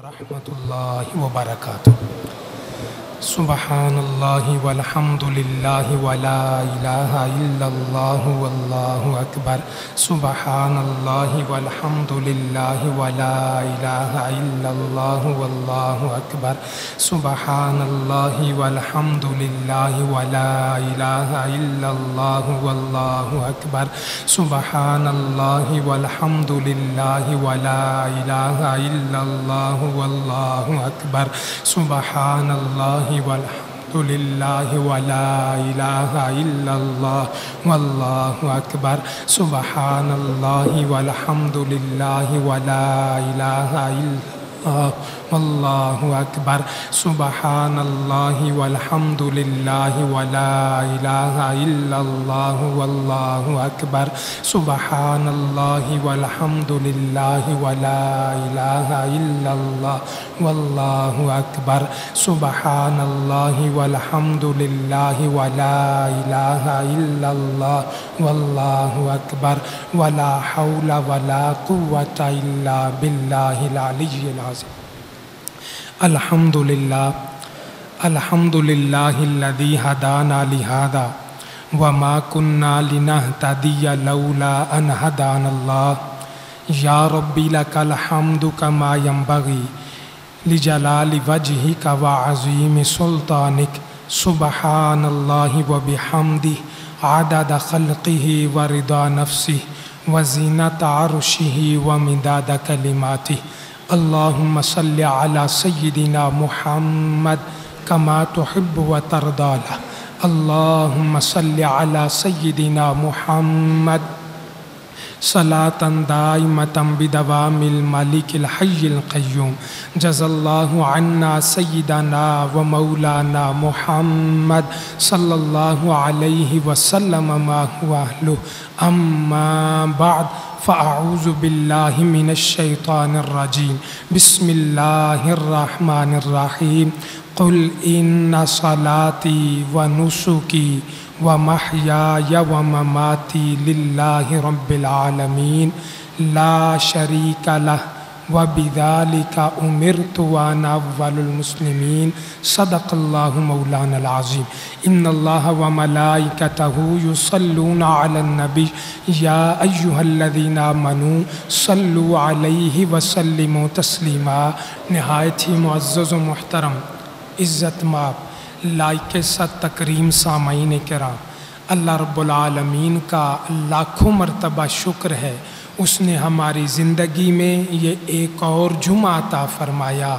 ورحمۃ اللہ وبرکاتہ۔ سبحان اللہ والحمد للہ ولا الہ الا اللہ واللہ اکبر۔ سبحان اللہ والحمد للہ ولا الہ الا اللہ واللہ اکبر۔ سبحان اللہ والحمد للہ ولا الہ الا اللہ واللہ اکبر۔ سبحان اللہ والحمد للہ ولا الہ الا اللہ واللہ اکبر۔ سبحان اللہ والحمد للہ ولا الہ الا اللہ واللہ اکبر۔ سبحان اللہ والحمد للہ ولا الہ الا واللہ اکبر۔ سبحان اللہ والحمد للہ ولا الہ الا اللہ واللہ اکبر۔ سبحان اللہ والحمد للہ ولا الہ الا اللہ واللہ اکبر۔ سبحان اللہ والحمد للہ ولا الہ الا اللہ واللہ اکبر۔ ولا حول ولا قوة الا باللہ العلی العظیم۔ الحمدللہ الذی ہدانا لہذا وما کنا لنہتدی لولا ان ہدانا اللہ۔ یا ربی لک الحمد کما ینبغی لجلال وجہک وعظیم سلطانک۔ سبحان اللہ وبحمدہ عدد خلقہ ورضا نفسہ وزینۃ عرشہ ومداد کلماتہ۔ اللہم صلی علی سیدنا محمد کما تحب و ترضی۔ اللہم صلی علی سیدنا محمد صلاۃ دائمۃ بدوام الملک الحی القیوم۔ جزا اللہ عنا سیدنا و مولانا محمد صلی اللہ علیہ وسلم ما هو اہلہ۔ اما بعد فاعوذ باللہ من الشیطان الرجیم۔ بسم اللہ الرحمن الرحیم۔ قل ان صلاتی و نسکی ومحیای ومماتی للہ رب العالمین لا شریک لہ وبذالک امرت وانا اول المسلمین۔ صدق اللہ مولانا العظیم۔ ان اللہ وملائکتہ یصلون علی النبی یا ایہا الذین آمنوا صلوا علیہ وسلموا تسلیما۔ نہایت ہی معزز و محترم عزت مآب لائق ست تکریم سامعین کرام، اللہ رب العالمین کا لاکھوں مرتبہ شکر ہے، اس نے ہماری زندگی میں یہ ایک اور جمعہ عطا فرمایا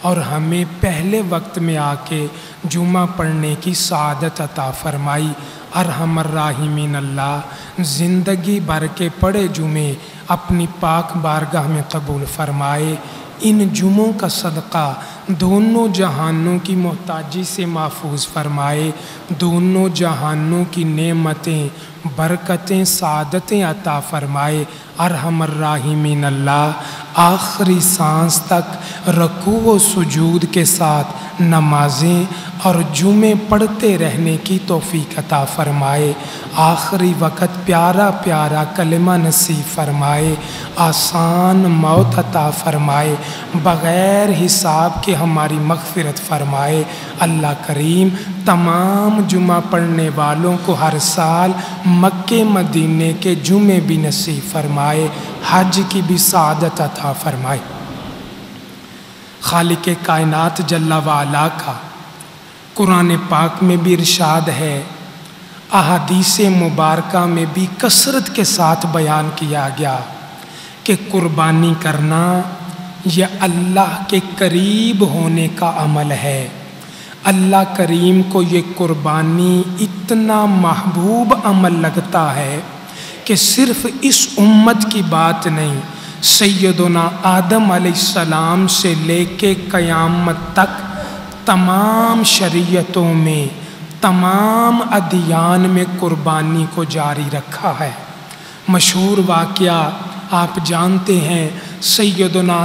اور ہمیں پہلے وقت میں آ کے جمعہ پڑھنے کی سعادت عطا فرمائی۔ ارحم الراحمین اللہ زندگی بھر کے پڑھے جمعے اپنی پاک بارگاہ میں قبول فرمائے۔ ان جمعوں کا صدقہ دونوں جہانوں کی محتاجی سے محفوظ فرمائے، دونوں جہانوں کی نعمتیں، برکتیں، سعادتیں عطا فرمائے۔ ارحم الراحمین اللہ آخری سانس تک رکوع و سجود کے ساتھ نمازیں اور جمعے پڑھتے رہنے کی توفیق عطا فرمائے۔ آخری وقت پیارا پیارا کلمہ نصیب فرمائے، آسان موت عطا فرمائے، بغیر حساب کے ہماری مغفرت فرمائے۔ اللہ کریم تمام جمعہ پڑھنے والوں کو ہر سال مکے مدینے کے جمعے بھی نصیب فرمائے، حج کی بھی سعادت عطا فرمائے۔ خالق کائنات جل وعلا کا قرآن پاک میں بھی ارشاد ہے، احادیث مبارکہ میں بھی کثرت کے ساتھ بیان کیا گیا کہ قربانی کرنا یہ اللہ کے قریب ہونے کا عمل ہے۔ اللہ کریم کو یہ قربانی اتنا محبوب عمل لگتا ہے کہ صرف اس امت کی بات نہیں، سیدنا آدم علیہ السلام سے لے کے قیامت تک تمام شریعتوں میں، تمام ادیان میں قربانی کو جاری رکھا ہے۔ مشہور واقعہ آپ جانتے ہیں، سیدنا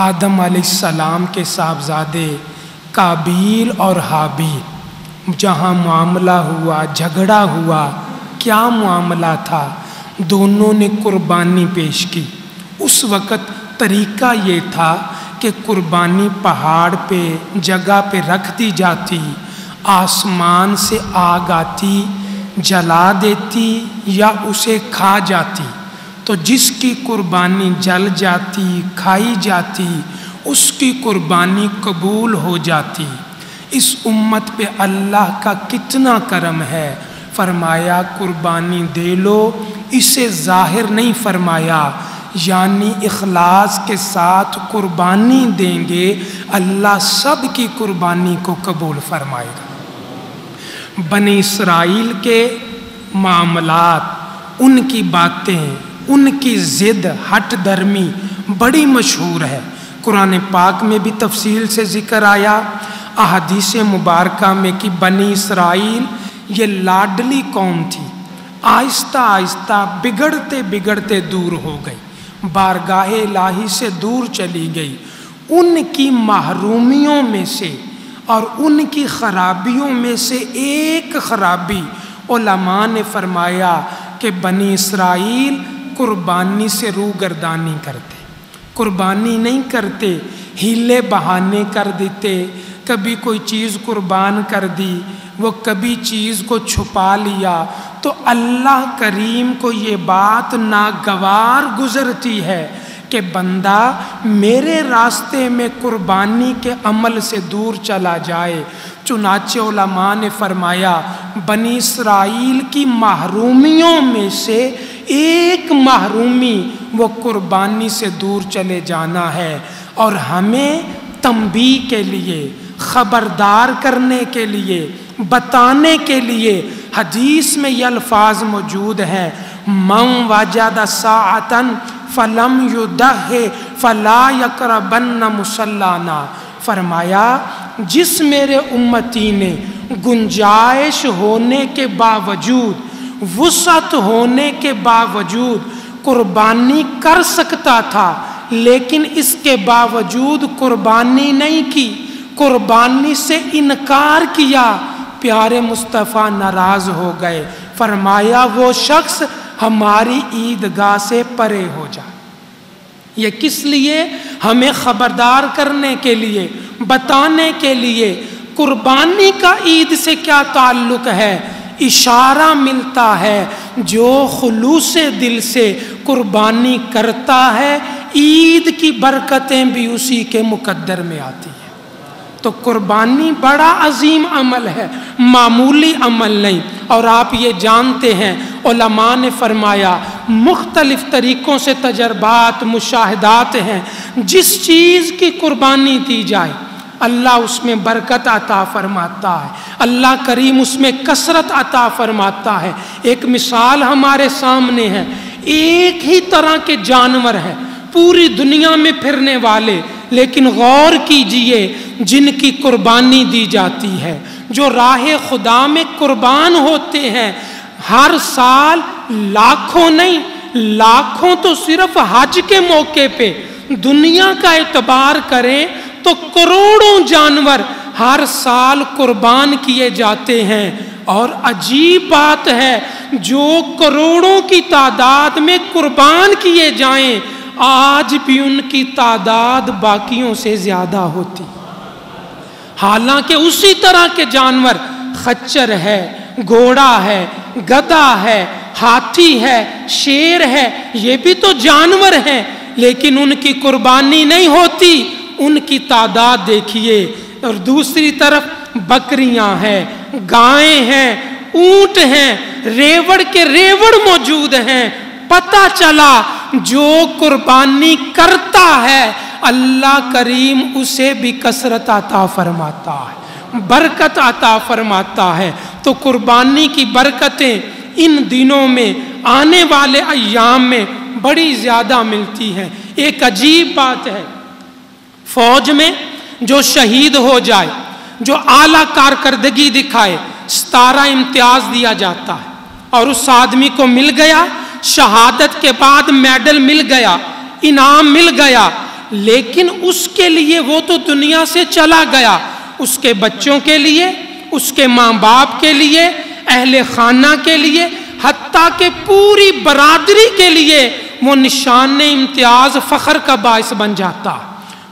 آدم علیہ السلام کے صاحبزادے قابیل اور حابیل جہاں معاملہ ہوا، جھگڑا ہوا، کیا معاملہ تھا؟ دونوں نے قربانی پیش کی۔ اس وقت طریقہ یہ تھا کہ قربانی پہاڑ پہ جگہ پہ رکھ دی جاتی، آسمان سے آگ آتی، جلا دیتی یا اسے کھا جاتی، تو جس کی قربانی جل جاتی، کھائی جاتی، اس کی قربانی قبول ہو جاتی۔ اس امت پہ اللہ کا کتنا کرم ہے، فرمایا قربانی دے لو، اسے ظاہر نہیں فرمایا، یعنی اخلاص کے ساتھ قربانی دیں گے اللہ سب کی قربانی کو قبول فرمائے گا۔ بنی اسرائیل کے معاملات، ان کی باتیں، ان کی ضد ہٹ درمی بڑی مشہور ہے، قرآن پاک میں بھی تفصیل سے ذکر آیا، احادیث مبارکہ میں کہ بنی اسرائیل یہ لاڈلی قوم تھی، آہستہ آہستہ بگڑتے بگڑتے دور ہو گئی، بارگاہ الہی سے دور چلی گئی۔ ان کی محرومیوں میں سے اور ان کی خرابیوں میں سے ایک خرابی علماء نے فرمایا کہ بنی اسرائیل قربانی سے روگردانی کرتے، قربانی نہیں کرتے، ہیلے بہانے کر دیتے، کبھی کوئی چیز قربان کر دی، وہ کبھی چیز کو چھپا لیا، تو اللہ کریم کو یہ بات ناگوار گزرتی ہے کہ بندہ میرے راستے میں قربانی کے عمل سے دور چلا جائے۔ چنانچہ علماء نے فرمایا بنی اسرائیل کی محرومیوں میں سے ایک محرومی وہ قربانی سے دور چلے جانا ہے، اور ہمیں تنبیہ کے لیے، خبردار کرنے کے لیے، بتانے کے لیے حدیث میں یہ الفاظ موجود ہیں، من وجد ساعتاً فلم یدہ فلا یقربن مصلانا، فرمایا جس میرے امتی نے گنجائش ہونے کے باوجود، وسعت ہونے کے باوجود قربانی کر سکتا تھا لیکن اس کے باوجود قربانی نہیں کی، قربانی سے انکار کیا، پیارے مصطفیٰ ناراض ہو گئے، فرمایا وہ شخص ہماری عیدگاہ سے پرے ہو جائے۔ یہ کس لیے؟ ہمیں خبردار کرنے کے لیے، بتانے کے لیے۔ قربانی کا عید سے کیا تعلق ہے؟ اشارہ ملتا ہے جو خلوص دل سے قربانی کرتا ہے عید کی برکتیں بھی اسی کے مقدر میں آتی ہیں۔ تو قربانی بڑا عظیم عمل ہے، معمولی عمل نہیں، اور آپ یہ جانتے ہیں علماء نے فرمایا مختلف طریقوں سے تجربات، مشاہدات ہیں، جس چیز کی قربانی دی جائے اللہ اس میں برکت عطا فرماتا ہے، اللہ کریم اس میں کثرت عطا فرماتا ہے۔ ایک مثال ہمارے سامنے ہے، ایک ہی طرح کے جانور ہیں پوری دنیا میں پھرنے والے، لیکن غور کیجئے جن کی قربانی دی جاتی ہے، جو راہ خدا میں قربان ہوتے ہیں، ہر سال لاکھوں نہیں، لاکھوں تو صرف حج کے موقع پہ، دنیا کا اعتبار کریں تو کروڑوں جانور ہر سال قربان کیے جاتے ہیں، اور عجیب بات ہے جو کروڑوں کی تعداد میں قربان کیے جائیں آج بھی ان کی تعداد باقیوں سے زیادہ ہوتی، حالانکہ اسی طرح کے جانور خچر ہے، گھوڑا ہے، گدھا ہے، ہاتھی ہے، شیر ہے، یہ بھی تو جانور ہیں، لیکن ان کی قربانی نہیں ہوتی، ان کی تعداد دیکھیے۔ اور دوسری طرف بکریاں ہیں، گائیں ہیں، اونٹ ہیں، ریوڑ کے ریوڑ موجود ہیں۔ پتہ چلا جو قربانی کرتا ہے اللہ کریم اسے بھی کثرت عطا فرماتا ہے، برکت عطا فرماتا ہے۔ تو قربانی کی برکتیں ان دنوں میں، آنے والے ایام میں بڑی زیادہ ملتی ہیں۔ ایک عجیب بات ہے، فوج میں جو شہید ہو جائے، جو اعلیٰ کارکردگی دکھائے، 17 امتیاز دیا جاتا ہے، اور اس آدمی کو مل گیا، شہادت کے بعد میڈل مل گیا، انعام مل گیا، لیکن اس کے لیے وہ تو دنیا سے چلا گیا، اس کے بچوں کے لیے، اس کے ماں باپ کے لیے، اہل خانہ کے لیے، حتیٰ کہ پوری برادری کے لیے وہ نشان امتیاز فخر کا باعث بن جاتا۔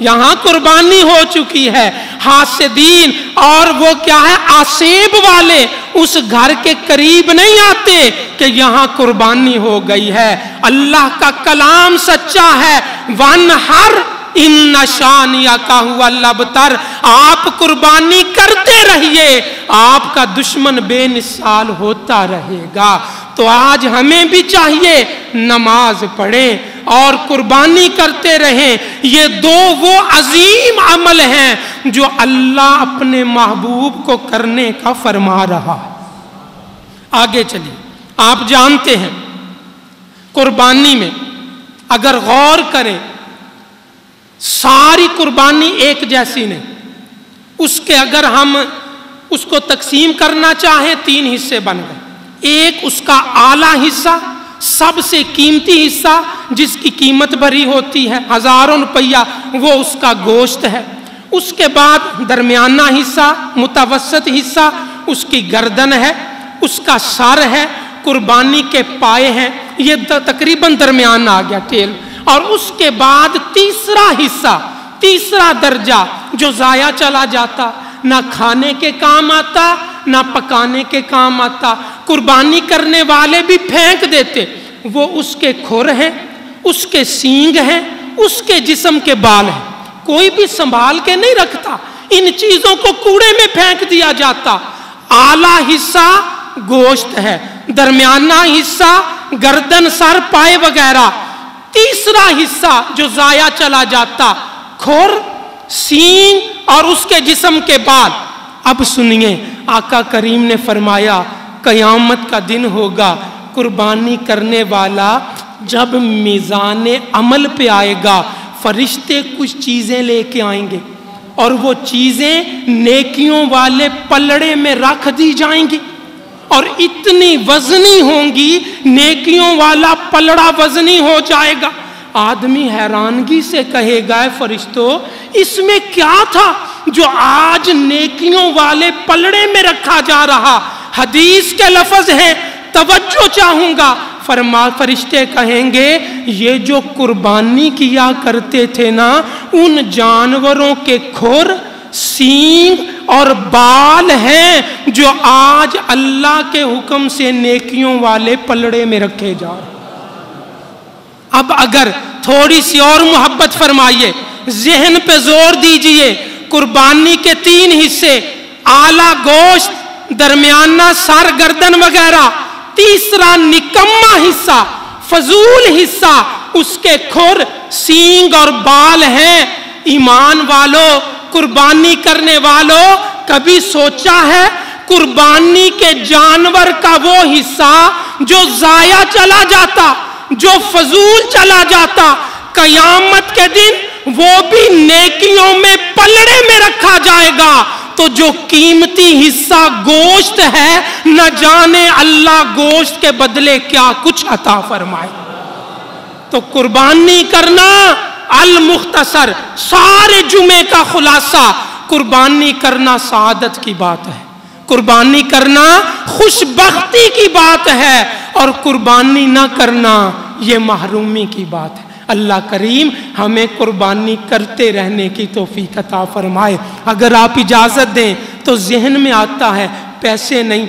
یہاں قربانی ہو چکی ہے. حاسدین اور وہ کیا ہے آسیب والے اس گھر کے قریب نہیں آتے کہ یہاں قربانی ہو گئی ہے. اللہ کا کلام سچا ہے. وَانْحَرْ إِنَّ شَانِئَكَ هُوَ الْأَبْتَرُ. آپ قربانی کرتے رہیے, آپ کا دشمن بے مثال ہوتا رہے گا. تو آج ہمیں بھی چاہیے نماز پڑھیں اور قربانی کرتے رہیں. یہ دو وہ عظیم عمل ہیں جو اللہ اپنے محبوب کو کرنے کا فرما رہا ہے. آگے چلیے, آپ جانتے ہیں قربانی میں اگر غور کریں ساری قربانی ایک جیسی نہیں. اس کے اگر ہم اس کو تقسیم کرنا چاہیں 3 حصے بن گئے. ایک اس کا اعلیٰ حصہ, سب سے قیمتی حصہ جس کی قیمت بھری ہوتی ہے, ہزاروں روپیہ, وہ اس کا گوشت ہے. اس کے بعد درمیانہ حصہ, متوسط حصہ اس کی گردن ہے, اس کا سر ہے, قربانی کے پائے ہیں, یہ تقریباً درمیان آ گیا ٹیل. اور اس کے بعد تیسرا حصہ, تیسرا درجہ جو ضائع چلا جاتا, نہ کھانے کے کام آتا نہ پکانے کے کام آتا. قربانی کرنے والے بھی پھینک دیتے. وہ اس کے کھر ہیں, اس کے سینگ ہیں, اس کے جسم کے بال ہیں, کوئی بھی سنبھال کے نہیں رکھتا. ان چیزوں کو کوڑے میں پھینک دیا جاتا. اعلیٰ حصہ گوشت ہے, درمیانہ حصہ گردن, سر, پائے وغیرہ. تیسرا حصہ جو ضائع چلا جاتا کھر, سینگ اور اس کے جسم کے بال. اب سنیے, آقا کریم نے فرمایا قیامت کا دن ہوگا, قربانی کرنے والا جب میزان عمل پہ آئے گا, فرشتے کچھ چیزیں لے کے آئیں گے اور وہ چیزیں نیکیوں والے پلڑے میں رکھ دی جائیں گی اور اتنی وزنی ہوں گی, نیکیوں والا پلڑا وزنی ہو جائے گا. آدمی حیرانگی سے کہے گا فرشتوں اس میں کیا تھا جو آج نیکیوں والے پلڑے میں رکھا جا رہا. حدیث کے لفظ ہیں, توجہ چاہوں گا. فرشتے کہیں گے یہ جو قربانی کیا کرتے تھے نا, ان جانوروں کے کھر, سینگ اور بال ہیں جو آج اللہ کے حکم سے نیکیوں والے پلڑے میں رکھے جا رہے. اب اگر تھوڑی سی اور محبت فرمائیے, ذہن پہ زور دیجئے. قربانی کے 3 حصے, اعلیٰ گوشت, درمیانہ سر, گردن وغیرہ. تیسرا نکما حصہ, فضول حصہ, اس کے کھر, سینگ اور بال ہیں. ایمان والو, قربانی کرنے والوں, کبھی سوچا ہے قربانی کے جانور کا وہ حصہ جو ضائع چلا جاتا, جو فضول چلا جاتا, قیامت کے دن وہ بھی نیکیوں میں پلڑے میں رکھا جائے گا. تو جو قیمتی حصہ گوشت ہے, نہ جانے اللہ گوشت کے بدلے کیا کچھ عطا فرمائے. تو قربانی کرنا المختصر, سارے جمعے کا خلاصہ, قربانی کرنا سعادت کی بات ہے, قربانی کرنا خوش بختی کی بات ہے, اور قربانی نہ کرنا یہ محرومی کی بات ہے. اللہ کریم ہمیں قربانی کرتے رہنے کی توفیق عطا فرمائے. اگر آپ اجازت دیں تو ذہن میں آتا ہے پیسے نہیں,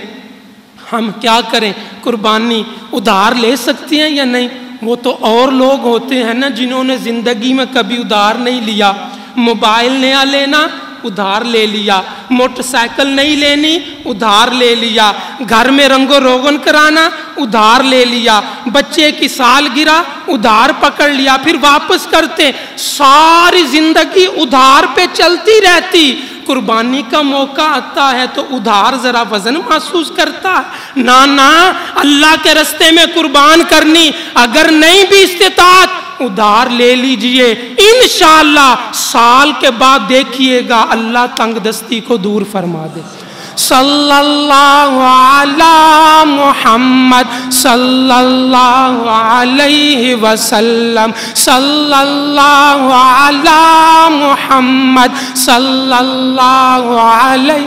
ہم کیا کریں, قربانی ادھار لے سکتے ہیں یا نہیں؟ وہ تو اور لوگ ہوتے ہیں نا جنہوں نے زندگی میں کبھی ادھار نہیں لیا. موبائل نیا لینا, ادھار لے لیا. موٹر سائیکل نہیں لینی, ادھار لے لیا. گھر میں رنگ و روغن کرانا, ادھار لے لیا. بچے کی سالگرہ, ادھار پکڑ لیا, پھر واپس کرتے. ساری زندگی ادھار پہ چلتی رہتی. قربانی کا موقع آتا ہے تو ادھار ذرا وزن محسوس کرتا ہے. نہ اللہ کے رستے میں قربان کرنی, اگر نہیں بھی استطاعت ادھار لے لیجئے. انشاءاللہ سال کے بعد دیکھیے گا اللہ تنگ دستی کو دور فرما دے. صلی اللہ علی محمد صلی اللہ علیہ وسلم, صلی اللہ علی محمد صلی اللہ علیہ.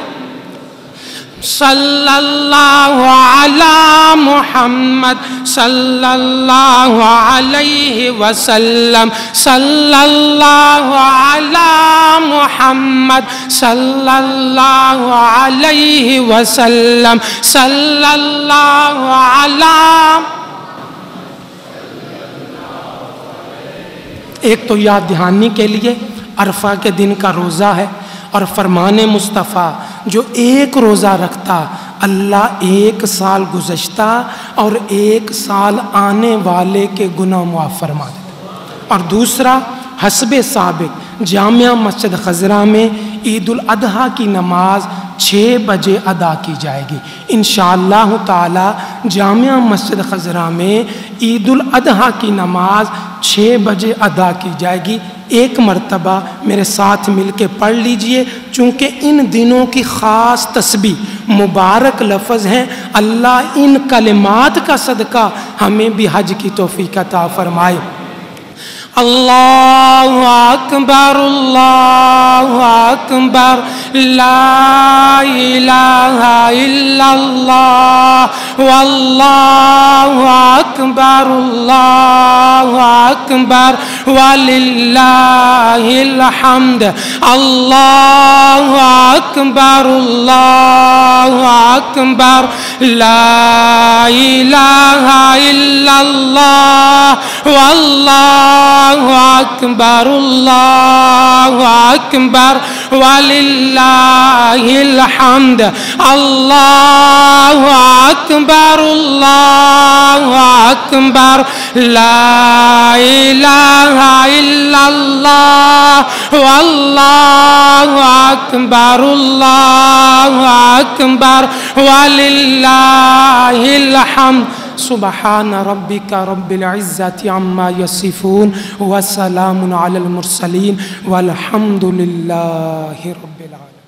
صلی اللہ علی محمد صلی اللہ علیہ وسلم صلی اللہ علی محمد صلی اللہ علیہ وسلم صلی اللہ علی. ایک تو یاد دہانی کے لیے عرفہ کے دن کا روزہ ہے، اور فرمان مصطفیٰ جو ایک روزہ رکھتا اللہ ایک سال گزشتہ اور ایک سال آنے والے کے گناہ معاف فرما دیتا. اور دوسرا حسب سابق جامعہ مسجد خضرہ میں عید الاضحیٰ کی نماز 6 بجے ادا کی جائے گی انشاءاللہ تعالی. جامعہ مسجد خضرہ میں عید الاضحیٰ کی نماز 6 بجے ادا کی جائے گی. ایک مرتبہ میرے ساتھ مل کے پڑھ لیجئے، چونکہ ان دنوں کی خاص تسبیح مبارک لفظ ہیں. اللہ ان کلمات کا صدقہ ہمیں بھی حج کی توفیق عطا فرمائے. اللہ اکبر اللہ اکبر لا الہ الا اللہ واللہ اکبر اللہ اکبر وللہ الحمد. اللہ اکبر اللہ اکبر لا الہ الا اللہ واللہ اکبر اللہ اکبر وللہ الحمد. اللہ اکبر اللہ اکبر لا الہ الا اللہ واللہ اکبر اللہ اکبر وللہ الحمد. سبحان ربک رب العزت عما یصفون وسلام علی المرسلین والحمد للہ رب العالمین.